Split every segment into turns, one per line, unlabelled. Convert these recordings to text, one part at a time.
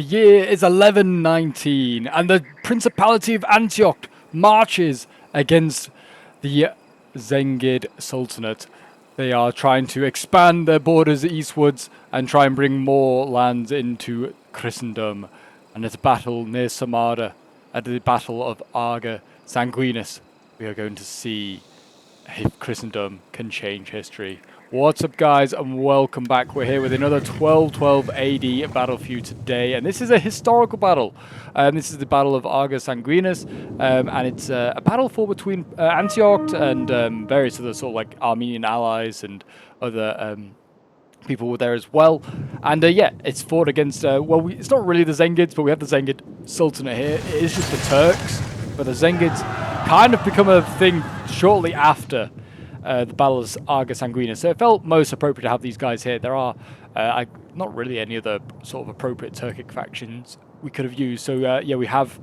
The year is 1119, and the Principality of Antioch marches against the Zengid Sultanate. They are trying to expand their borders eastwards and try and bring more lands into Christendom. And it's a battle near Samarra, at the Battle of Ager Sanguinis. We are going to see if Christendom can change history. What's up, guys, and welcome back. We're here with another 1212 AD battle for you today, and this is a historical battle. This is the Battle of Ager Sanguinis, and it's a battle fought between Antioch and various other sort of like Armenian allies and other people were there as well. And yeah, it's fought against, it's not really the Zengids, but we have the Zengid Sultanate here. It is just the Turks, but the Zengids kind of become a thing shortly after the Battle of Ager Sanguinis. So it felt most appropriate to have these guys here. There are not really any other sort of appropriate Turkic factions we could have used. So yeah, we have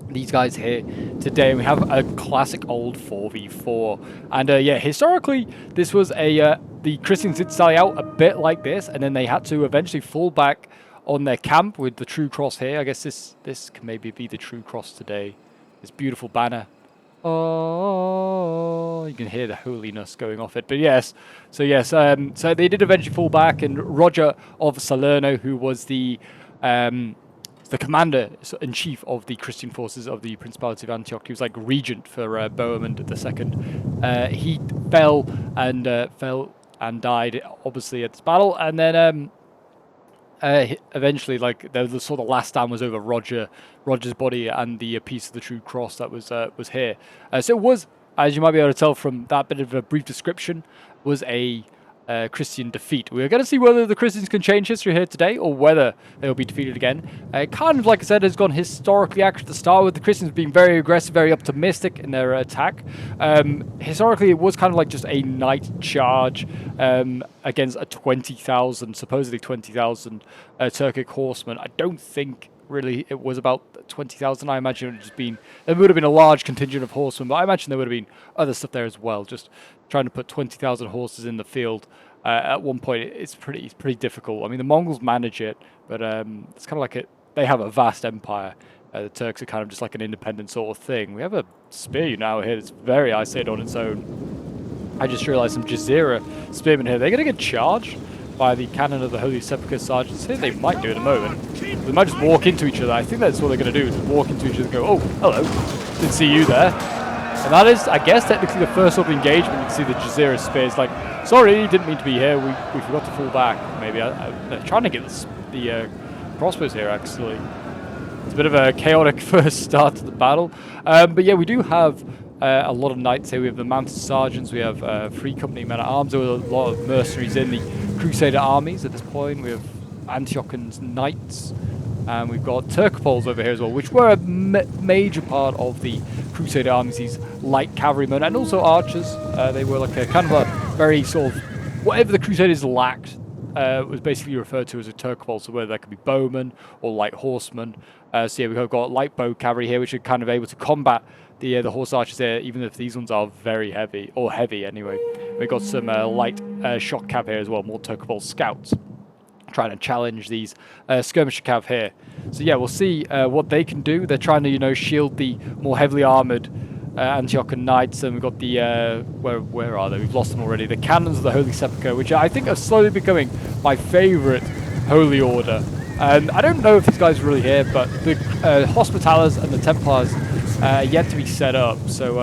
these guys here today, and we have a classic old 4v4. And yeah, historically, this was the Christians did sally out a bit like this, and then they had to eventually fall back on their camp with the true cross here. I guess this can maybe be the true cross today. This beautiful banner. Oh, you can hear the holiness going off it. But yes, so they did eventually fall back, and Roger of Salerno, who was the commander-in-chief of the Christian forces of the Principality of Antioch, he was like regent for Bohemond II. He fell and died, obviously, at this battle, and then eventually, like, the sort of last stand was over Roger's body and the piece of the true cross that was here. So it was, as you might be able to tell from that bit of a brief description, was a Christian defeat. We're going to see whether the Christians can change history here today, or whether they'll be defeated again. Kind of, like I said, has gone historically accurate to start with. The Christians being very aggressive, very optimistic in their attack. Historically, it was kind of like just a night charge against a supposedly 20,000 Turkic horsemen. I don't think really it was about 20,000. I imagine it would have been a large contingent of horsemen, but I imagine there would have been other stuff there as well. Just trying to put 20,000 horses in the field at one point, it's pretty difficult. I mean, the Mongols manage it, but it's kind of like they have a vast empire. The Turks are kind of just like an independent sort of thing. We have a spear now here that's very isolated on its own. I just realized some Jazeera spearmen here. They're going to get charged by the cannon of the Holy Sepulchre sergeants here. They might do at the moment. They might just walk into each other. I think that's what they're going to do, is walk into each other and go, oh, hello, didn't see you there. And that is, I guess, technically the first sort of engagement. You can see the Jazeera spears like, sorry, didn't mean to be here. We forgot to fall back. Maybe they're trying to get the crossbows here, actually. It's a bit of a chaotic first start to the battle. But yeah, we do have a lot of knights here. We have the mounted sergeants. We have 3 company men-at-arms. There were a lot of mercenaries in the Crusader armies at this point. We have Antiochans knights. And we've got Turkopolls over here as well, which were a major part of the Crusader armies, these light cavalrymen, and also archers. They were like a kind of a very sort of, whatever the Crusaders lacked was basically referred to as a Turkopoll, so whether that could be bowmen or light horsemen. So yeah, we've got light bow cavalry here, which are kind of able to combat the horse archers here, even if these ones are very heavy, or heavy anyway. We've got some light shock cav here as well, more Turkopoll scouts, trying to challenge these skirmisher cav here. So yeah, we'll see what they can do. They're trying to, shield the more heavily armored Antiochian knights, and we've got the where are they? We've lost them already. The cannons of the Holy Sepulchre, which I think are slowly becoming my favorite holy order. I don't know if these guys are really here, but the Hospitallers and the Templars are yet to be set up. So,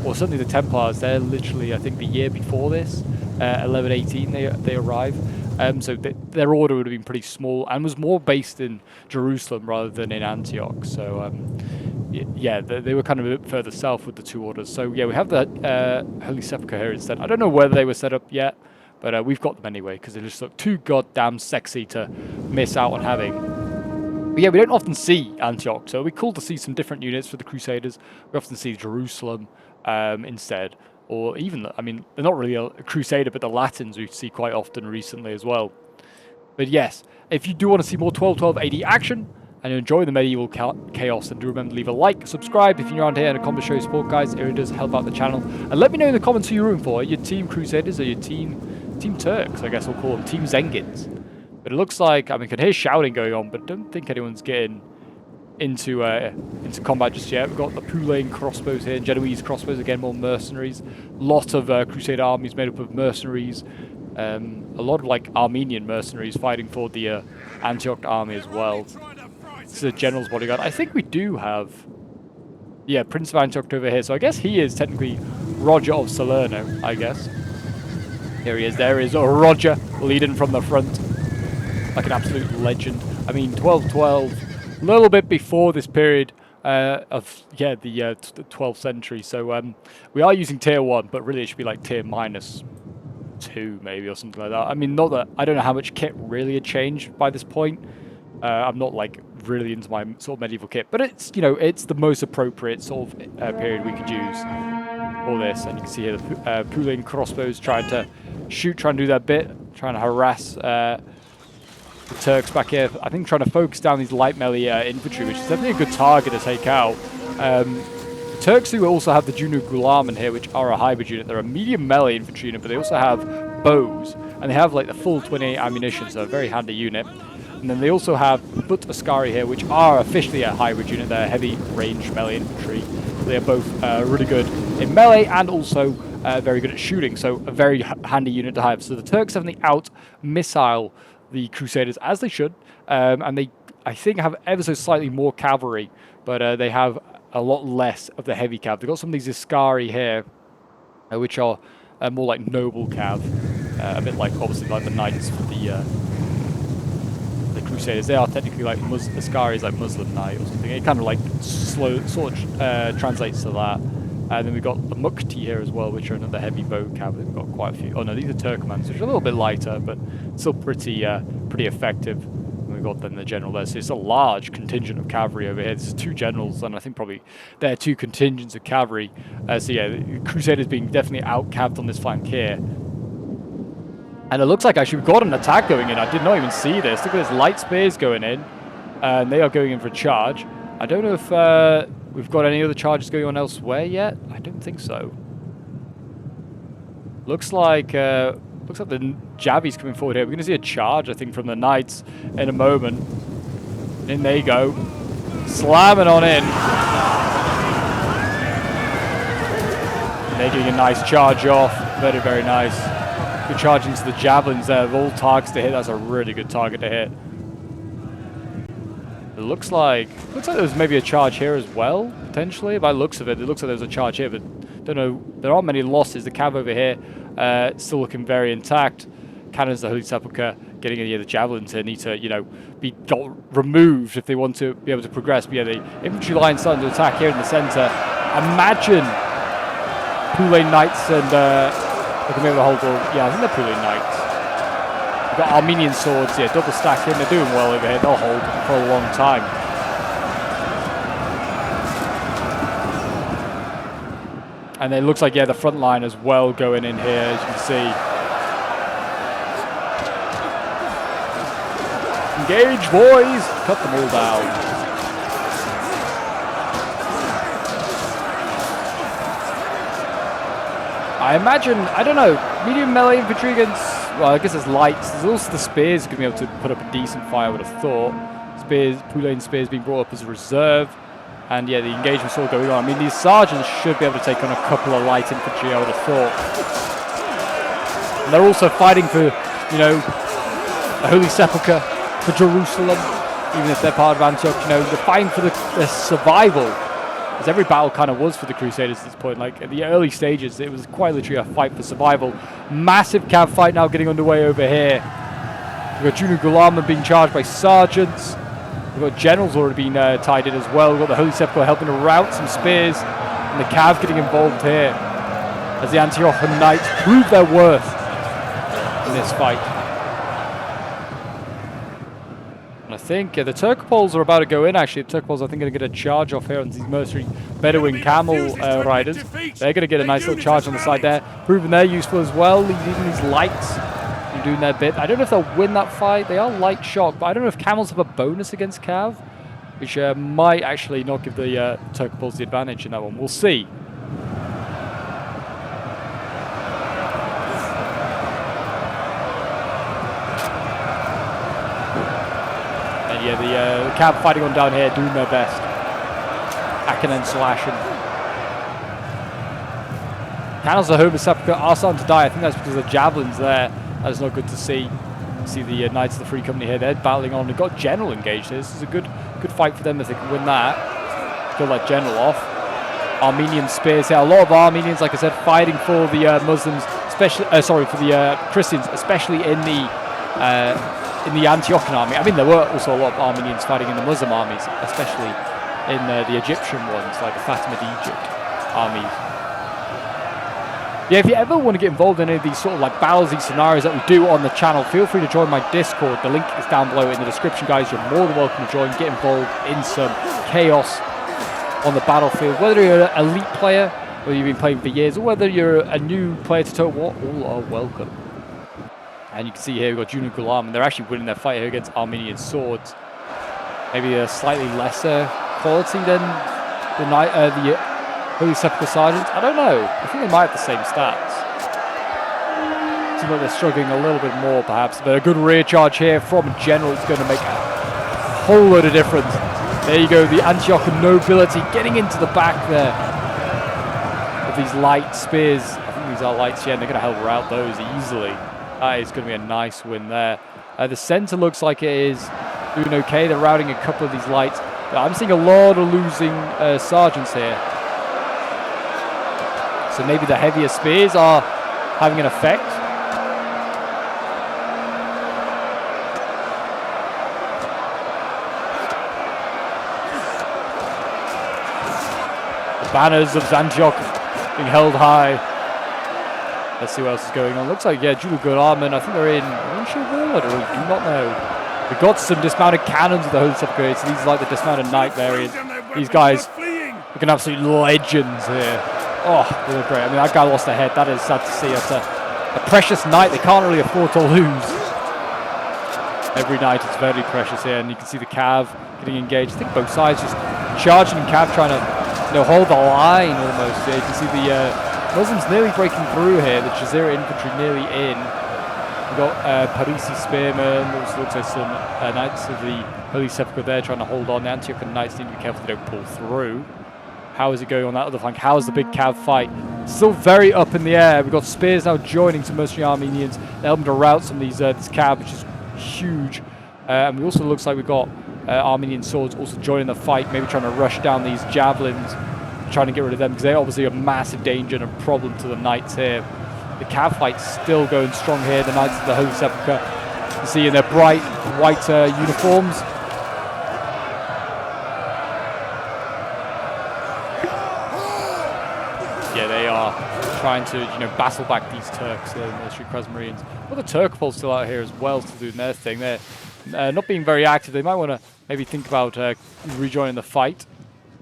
or certainly the Templars, they're literally, I think, the year before this, 1118, they arrive. So their order would have been pretty small and was more based in Jerusalem rather than in Antioch. So yeah, they were kind of a bit further south with the 2 orders. So yeah, we have the Holy Sepulchre here instead. I don't know whether they were set up yet, but we've got them anyway because they just look too goddamn sexy to miss out on having. But yeah, we don't often see Antioch, so it'd be cool to see some different units for the Crusaders. We often see Jerusalem instead. Or even, I mean, they're not really a Crusader, but the Latins we see quite often recently as well. But yes, if you do want to see more 1212 AD action, and you enjoy the medieval chaos, then do remember to leave a like, subscribe if you're around here, and a comment to show your support, guys. It really does help out the channel. And let me know in the comments who you're rooting for. Are you Team Crusaders or your Team Turks, I guess we'll call them, Team Zengids? But it looks like, I mean, I can hear shouting going on, but don't think anyone's getting into combat just yet. We've got the Pulain crossbows here, Genoese crossbows, again, more mercenaries. Lot of Crusade armies made up of mercenaries. A lot of, like, Armenian mercenaries fighting for the Antioch army as well. This is a general's bodyguard. I think we do have... Yeah, Prince of Antioch over here. So I guess he is technically Roger of Salerno, I guess. Here he is. There is Roger leading from the front. Like an absolute legend. I mean, 1212, a little bit before this period of, yeah, the 12th century. So we are using tier 1, but really it should be like tier -2 maybe or something like that. I mean, not that, I don't know how much kit really had changed by this point. I'm not like really into my sort of medieval kit, but it's, you know, it's the most appropriate sort of period we could use for this. And you can see here the Pulain crossbows trying to shoot, trying to do their bit, trying to harass the Turks back here. I think trying to focus down these light melee infantry, which is definitely a good target to take out. The Turks do also have the Junu Gulamen here, which are a hybrid unit. They're a medium melee infantry unit, but they also have bows, and they have like the full 28 ammunition, so a very handy unit. And then they also have But Ascari here, which are officially a hybrid unit. They're heavy range melee infantry. They are both really good in melee and also very good at shooting, so a very handy unit to have. So the Turks definitely out-missile the Crusaders, as they should, and they, I think, have ever so slightly more cavalry, but they have a lot less of the heavy cav. They've got some of these Ascari here, which are more like noble cav, a bit like, obviously, like the knights for the Crusaders. They are technically like Ascari is like Muslim knight or something. It kind of like sort of translates to that. And then we've got the Mukti here as well, which are another heavy bow cavalry. We've got quite a few. Oh no, these are Turkmans, which are a little bit lighter, but still pretty effective. And we've got then the general there. So it's a large contingent of cavalry over here. This is 2 generals, and I think probably there are 2 contingents of cavalry. So yeah, the Crusaders being definitely out-capped on this flank here. And it looks like actually we've got an attack going in. I did not even see this. Look at this, light spears going in. And they are going in for a charge. I don't know if we've got any other charges going on elsewhere yet. I don't think so. Looks like the Javi's coming forward here. We're going to see a charge, I think, from the Knights in a moment. And in they go. Slamming on in. And they're getting a nice charge off. Very, very nice. Good charge into the javelins there of all targets to hit. That's a really good target to hit. It looks like there was maybe a charge here as well, potentially. By the looks of it, it looks like there was a charge here, but don't know. There aren't many losses. The cav over here still looking very intact. Cannons, the Holy Sepulchre, getting any of the javelins here need to, you know, be removed if they want to be able to progress. But yeah, the infantry line starting to attack here in the center. Imagine Pulain Knights and they can be able to hold all. Yeah, I think they're Pulain Knights. We've got Armenian swords, yeah, double stacking. They're doing well over here. They'll hold for a long time. And it looks like, yeah, the front line as well going in here, as you can see. Engage, boys! Cut them all down. I imagine, I don't know, medium melee infantry against, well, I guess it's lights. There's also the spears going to be able to put up a decent fight, I would have thought. Spears, Pulain spears being brought up as a reserve. And yeah, the engagement's all going on. I mean, these sergeants should be able to take on a couple of light infantry, I would have thought. And they're also fighting for, you know, the Holy Sepulchre, for Jerusalem, even if they're part of Antioch. You know, they're fighting for their survival. As every battle kind of was for the Crusaders at this point. Like, at the early stages, it was quite literally a fight for survival. Massive cav fight now getting underway over here. We've got Junu Gulamen being charged by sergeants. We've got generals already being tied in as well. We've got the Holy Sepulchre helping to rout some spears. And the cav getting involved here. As the Antiochian Knights prove their worth in this fight. I think the Turkopolls are about to go in, actually. The Turkopolls, I think, are going to get a charge off here on these mercenary Bedouin camel riders. They're going to get a nice little charge on the side there. Proving they're useful as well, leading these lights and doing their bit. I don't know if they'll win that fight. They are light shock, but I don't know if camels have a bonus against cav, which might actually not give the Turkopolls the advantage in that one. We'll see. the Cav fighting on down here, doing their best. Hacking and slashing. Cannons of Holy Sepulchre are starting to die. I think that's because of the javelins there. That is not good to see. See the Knights of the Free Company here. They're battling on. They've got General engaged here. This is a good fight for them if they can win that. Kill that General off. Armenian spears here. A lot of Armenians, like I said, fighting for the Muslims, especially for the Christians, especially in the Antiochian army. I mean, there were also a lot of Armenians fighting in the Muslim armies, especially in the Egyptian ones, like the Fatimid Egypt armies. Yeah, if you ever want to get involved in any of these sort of like battles, these scenarios that we do on the channel, feel free to join my Discord. The link is down below in the description, guys. You're more than welcome to join, get involved in some chaos on the battlefield. Whether you're an elite player, whether you've been playing for years, or whether you're a new player to Total War, all are welcome. And you can see here we've got Juna Gulam, and they're actually winning their fight here against Armenian swords. Maybe a slightly lesser quality than the Holy Sepulchre Sergeants. I don't know. I think they might have the same stats. Seems like they're struggling a little bit more, perhaps. But a good rear charge here from General is going to make a whole load of difference. There you go, the Antiochian nobility getting into the back there of these light spears. I think these are lights, yeah, and they're going to help rout those easily. That is going to be a nice win there. The center looks like it is doing okay. They're routing a couple of these lights. But I'm seeing a lot of losing sergeants here. So maybe the heavier spears are having an effect. The banners of Antioch being held high. Let's see what else is going on. Looks like, yeah, Julu Gulaman, I think they're in Winshire Wall. I really do not know. We've got some dismounted cannons of the Holy Sepulchre, so these are like the dismounted knight variant. These guys looking absolute legends here. Oh, they look great. I mean, that guy lost a head. That is sad to see. That's a precious knight. They can't really afford to lose. Every knight is very precious here, and you can see the Cav getting engaged. I think both sides just charging and Cav trying to hold the line almost. Yeah, you can see the Muslims nearly breaking through here. The Jazeera infantry nearly in. We've got Parisi spearmen. Also looks like some Knights of the Holy Sepulchre there trying to hold on. The Antiochian Knights need to be careful they don't pull through. How is it going on that other flank? How is the big Cav fight? Still very up in the air. We've got spears now joining some mercenary Armenians. They're helping to rout some of these this Cav, which is huge. And we also looks like we've got Armenian swords also joining the fight, maybe trying to rush down these javelins, trying to get rid of them, because they're obviously a massive danger and a problem to the Knights here. The Cav fight's still going strong here. The Knights of the Holy Sepulchre, you can see in their bright white uniforms. Yeah, they are trying to, battle back these Turks, military Krasmarines. Well, the Turkopol's still out here as well, still doing their thing. They're not being very active. They might want to maybe think about rejoining the fight.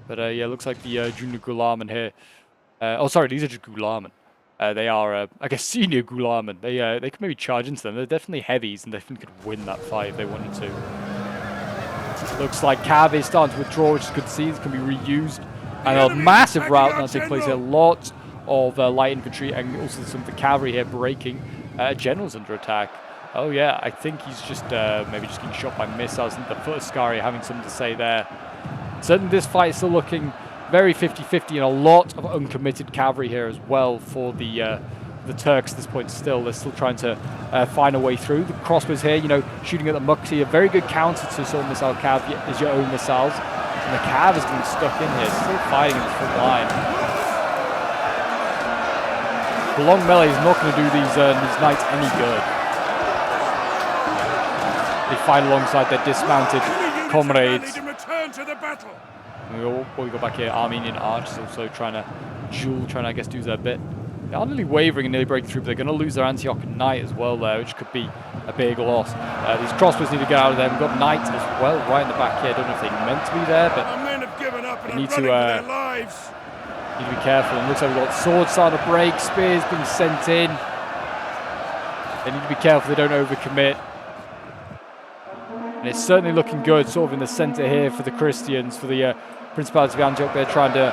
But yeah, looks like the junior Gulaman here. Oh, sorry, these are just Gulaman. They are, I guess, senior Gulaman. They could maybe charge into them. They're definitely heavies, and definitely could win that fight if they wanted to. Looks like Cav is starting to withdraw, which is good to see. This can be reused. And a massive rout now taking place here. Lots of light infantry and also some of the cavalry here breaking. General's under attack. Oh yeah, I think he's just maybe just getting shot by missiles. I think the foot of Scari having something to say there. Certainly this fight is still looking very 50-50 and a lot of uncommitted cavalry here as well for the Turks at this point still. They're still trying to find a way through. The crossbows here, shooting at the Muxi, a very good counter to sort of missile Cav is your own missiles. And the Cav is getting stuck in here, still fighting in the front line. The long melee is not going to do these knights any good. They fight alongside their dismounted comrades. We go back here, Armenian archers also trying to I guess, do their bit. They are nearly wavering and nearly breaking through, but they're going to lose their Antiochian knight as well there, which could be a big loss. These crossbows need to get out of there. We've got knights as well right in the back here. I don't know if they're meant to be there, but they need to be careful. And it looks like we've got swords starting to break, spears being sent in. They need to be careful they don't overcommit. And it's certainly looking good, sort of in the center here for the Christians, for the Principality of Antioch. They're trying to,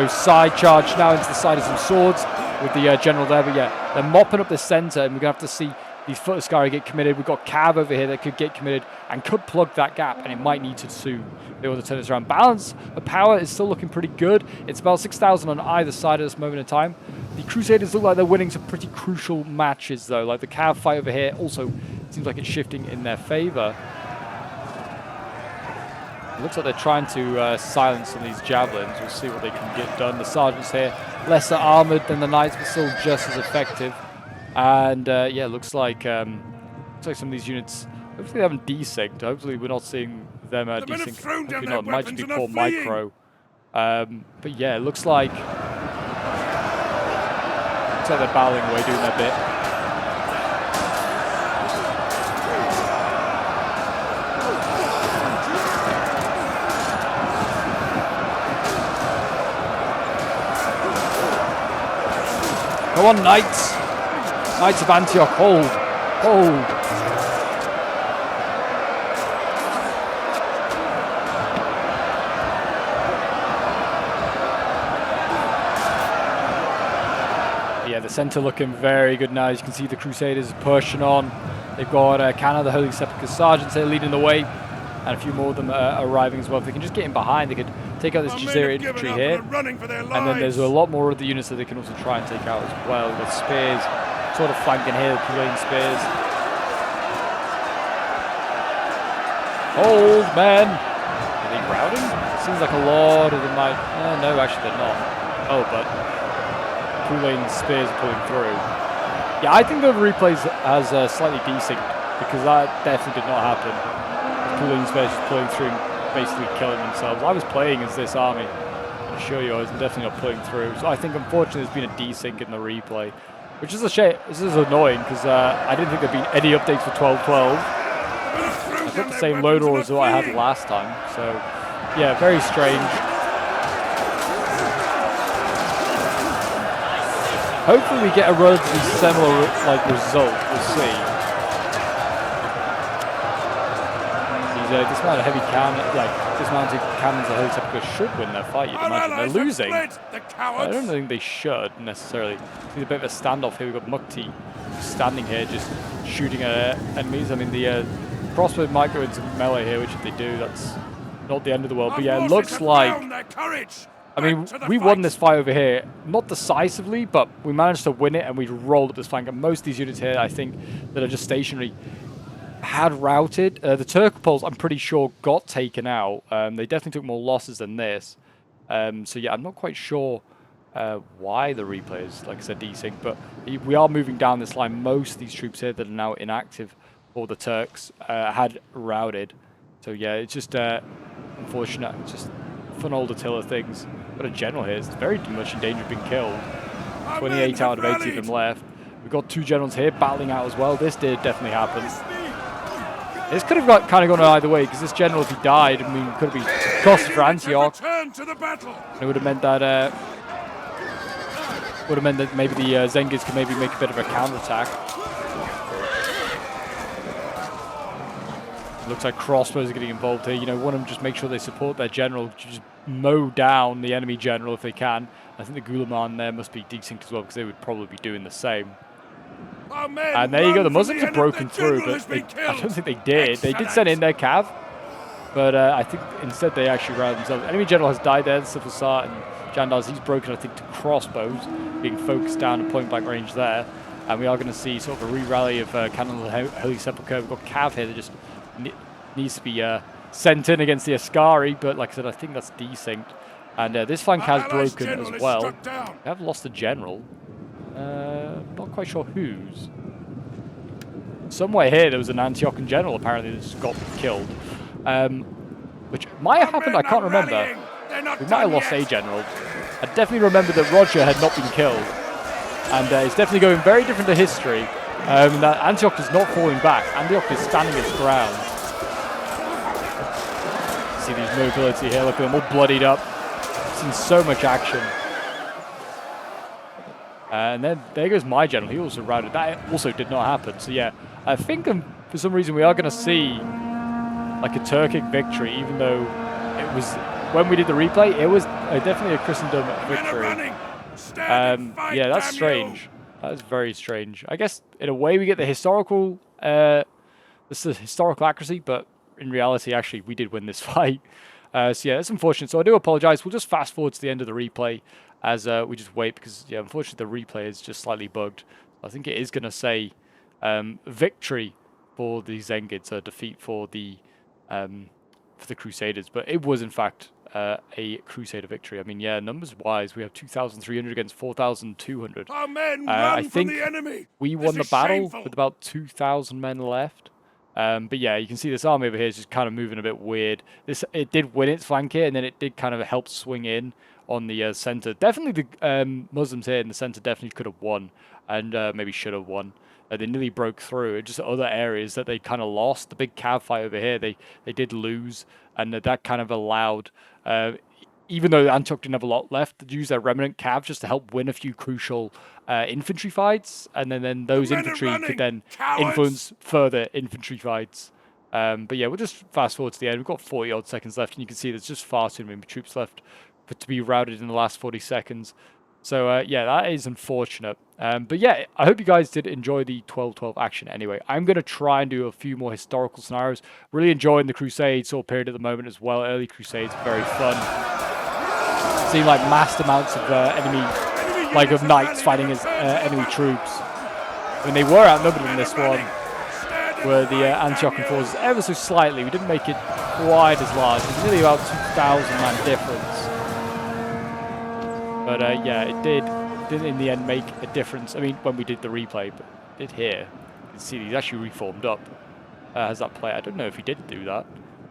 side charge now into the side of some swords with the general there. But yeah, they're mopping up the center, and we're going to have to see these foot Ascari get committed. We've got Cav over here that could get committed and could plug that gap, and it might need to soon be able to turn this around. Balance of power is still looking pretty good. It's about 6,000 on either side at this moment in time. The Crusaders look like they're winning some pretty crucial matches, though. Like the Cav fight over here also seems like it's shifting in their favor. It looks like they're trying to silence some of these javelins. We'll see what they can get done. The sergeants here, lesser armored than the knights, but still just as effective. And yeah, looks like some of these units, hopefully they haven't desynced. Hopefully we're not seeing them desync. Hopefully not. It might just be poor micro. But yeah, it looks like they're battling away, doing their bit. Come on, Knights! Knights of Antioch, hold! Hold! Yeah, the centre looking very good now. As you can see, the Crusaders pushing on. They've got Canna, the Holy Sepulchre Sergeants here leading the way, and a few more of them arriving as well. If they can just get in behind, they could take out this Jazeera infantry here. And then there's a lot more of the units that they can also try and take out as well. With spears sort of flanking here, the Pulain spears. Hold, men! Are they routing? It seems like a lot of them might... no, actually they're not. Oh, but Pulain spears are pulling through. Yeah, I think the replays has slightly desynced, because that definitely did not happen. Pulain spears just pulling through, basically killing themselves. I was playing as this army. I assure you, I was definitely not pulling through. So I think, unfortunately, there's been a desync in the replay, which is a shame. This is annoying because I didn't think there'd been any updates for 12.12. I've got the same load order as what I had last time. So, yeah, very strange. Hopefully, we get a relatively similar result. We'll see. Dismounted heavy cannon, dismounted cannons of Holy Sepulchre should win their fight, you'd imagine. They're losing. I don't think they should, necessarily. There's a bit of a standoff here. We've got Mukti standing here, just shooting at enemies. I mean, the crossbow might go into melee here, which if they do, that's not the end of the world. But yeah, it looks like... I mean, we won this fight over here, not decisively, but we managed to win it, and we rolled up this flank. And most of these units here, I think, that are just stationary, had routed. The Turkopals, I'm pretty sure, got taken out. They definitely took more losses than this. So yeah, I'm not quite sure why the replay is, like I said, desync, but we are moving down this line. Most of these troops here that are now inactive for the Turks had routed. So yeah, it's just unfortunate. It's just fun old Attila things. Got a general here. It's very much in danger of being killed. 28 out of 80 of them left. We've got 2 generals here battling out as well. This did definitely happen. This could have kind of gone either way, because this general, if he died, I mean, could have been cost for Antioch. And it would have meant that maybe the Zengiz could maybe make a bit of a counterattack. Looks like crossbows are getting involved here. You know, one of them just make sure they support their general, just mow down the enemy general if they can. I think the Gulaman there must be desynced as well, because they would probably be doing the same. And there you go, the Muslims have broken through, but I don't think they did. They did send in their cav, but I think instead they actually routed themselves. Enemy general has died there, Sifasar and Jandars, he's broken, I think, to crossbows, being focused down at point blank range there. And we are going to see sort of a re-rally of Cannon of the Holy Sepulchre. We've got cav here that just needs to be sent in against the Ascari, but like I said, I think that's desynced. And this flank has broken as well. We have lost a general. Not quite sure whose. Somewhere here there was an Antiochian general apparently that just got killed. Which might have happened, I can't remember. We might have lost a general. I definitely remember that Roger had not been killed. And it's definitely going very different to history. That Antioch is not falling back. Antioch is standing its ground. See these mobility here, look at them all bloodied up. Seen so much action. And then there goes my general. He also routed. That also did not happen. So yeah, I think for some reason we are going to see like a Turkic victory, even though it was, when we did the replay, it was definitely a Christendom victory. Yeah, that's strange. That is very strange. I guess in a way we get the historical this is historical accuracy, but in reality, actually, we did win this fight. So yeah, that's unfortunate. So I do apologize. We'll just fast forward to the end of the replay as we just wait because yeah, unfortunately the replay is just slightly bugged. I think it is going to say victory for the Zengids, a defeat for the Crusaders, but it was in fact a Crusader victory. I mean, yeah, numbers wise, we have 2,300 against 4,200.
Our men
I
run
think
from the enemy.
we
This
won the
is
battle
shameful.
with about 2,000 men left. But yeah, you can see this army over here is just kind of moving a bit weird. It did win its flank here, and then it did kind of help swing in on the center. Definitely the Muslims here in the center definitely could have won, and maybe should have won. They nearly broke through. It just other areas that they kind of lost. The big cav fight over here, they did lose, and that kind of allowed. Even though Antioch didn't have a lot left, to use their remnant cav just to help win a few crucial infantry fights, and then those infantry could then influence further infantry fights. But yeah, we'll just fast forward to the end. We've got 40 odd seconds left, and you can see there's just far too many troops left to be routed in the last 40 seconds. So yeah, that is unfortunate. But yeah, I hope you guys did enjoy the 12-12 action anyway. I'm going to try and do a few more historical scenarios. Really enjoying the Crusades sort of period at the moment as well. Early Crusades, very fun. Seeing like massed amounts of enemy, like of knights fighting as enemy troops. When they were outnumbered in this one, were the Antiochian forces ever so slightly. We didn't make it quite as large. It was nearly about 2,000 man difference. But yeah, it did in the end make a difference. I mean, when we did the replay, but it did here. You can see he's actually reformed up as that player. I don't know if he did do that.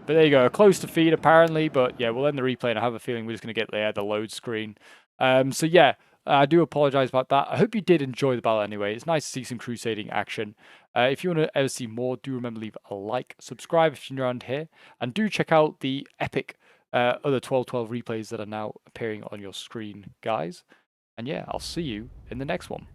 But there you go, a close defeat apparently, but yeah, we'll end the replay and I have a feeling we're just going to get the load screen. So yeah, I do apologize about that. I hope you did enjoy the battle anyway. It's nice to see some crusading action. If you want to ever see more, do remember to leave a like, subscribe if you're new around here, and do check out the epic other 12-12 replays that are now appearing on your screen, guys. And yeah, I'll see you in the next one.